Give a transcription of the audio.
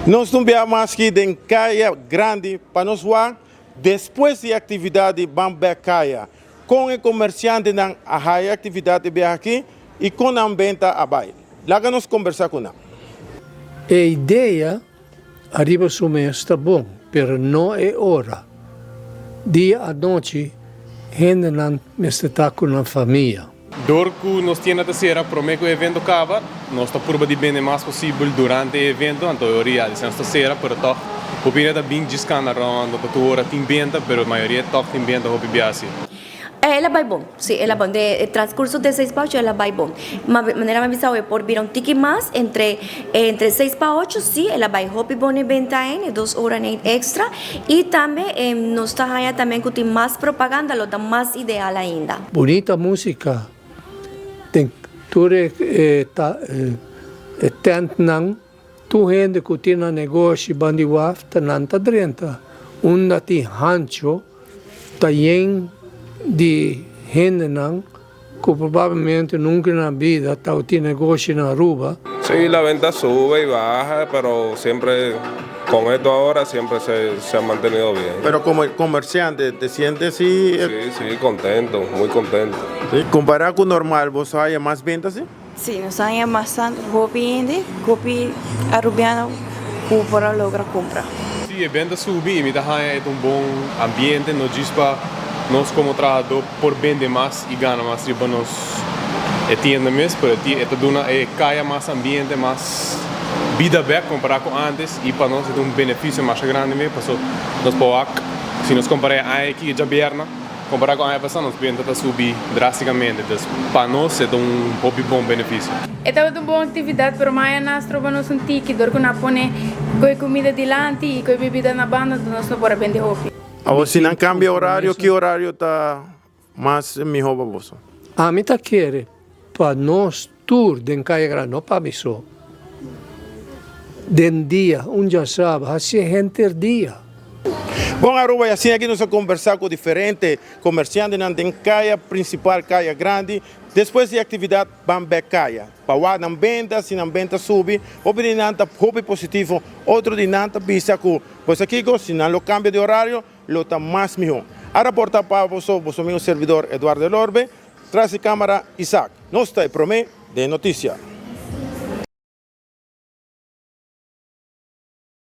Nós estamos aqui em Caia Grande para nós ver depois da atividade Bambé Caia, com o comerciante na atividade aqui e com a venda abaixo. Lá que nós conversar com ela. A ideia arriba su mês está bom, pero não é hora. Dia à noite, gente não está com a família. Dorku nós temos a ser para o evento acaba, nós estamos por bem o mais possível durante o evento, então eu iria dizer esta sera, para toque, o primeiro da bem descansa ronda, a hora tem venda, mas a maioria toque tem venda, o bibiasi. Ela vai bom, sim, ela vai bom. De transcurso de 6 para 8, ela vai bom. De maneira mais bizarra é por vir um tique mais entre 6 para 8, sim, ela vai hobby bom em venda em 2 horas extra. E também nós estamos também com mais propaganda, lo dá mais ideal ainda. Bonita música. Tem tudo tanto não. Tu gente que tem negócio bandiwaf, não está dentro. Tem rancho, tem de gente não, que provavelmente nunca na vida tiene negócio na rua. Sí, la venta sube y baja, pero siempre con esto ahora siempre se ha mantenido bien. Pero como comerciante, ¿te sientes así? Sí, contento, muy contento. ¿Sí? Comparado con normal, ¿vos hay más ventas? ¿Sí? Sí, nos hay bastante copy arubiano para lograr compra. Sí, a venda sube e me dá bom ambiente, nos diz para nós como trabajador por vender mais e ganhar mais para nós entiende mesmo, para caia mais ambiente, mais vida bem comparado com antes e para nós é benefício mais grande mesmo, porque nós podemos, se nós compararmos aqui de Berna, comparado com a época, nós podemos subir drasticamente, então para nós é bom benefício. Esta é uma boa atividade, mas mais nós trabalhamos um tique, dor que nós põe com comida delante e com bebida na banda, nós não podemos vender hobby. Se não cambia horário, que horário está mais melhor para você? A mim está querendo para nós tour de Caia Grande, não para mim só. De dia, já sabe, assim gente dia. Bom, Aruba, e assim aqui nós vamos conversar com diferentes comerciantes na Caia principal, Caia Grande, depois da atividade Bambé Caia. Para não venda, se não venda sube, ou de nada hobby positivo, outro de nada bisa com, pois aqui, se não cambia de horário, lo está mais melhor. A reportar para você, meu servidor Eduardo Lorbe, traz a câmera Isaac. Nós estamos para mim de notícia.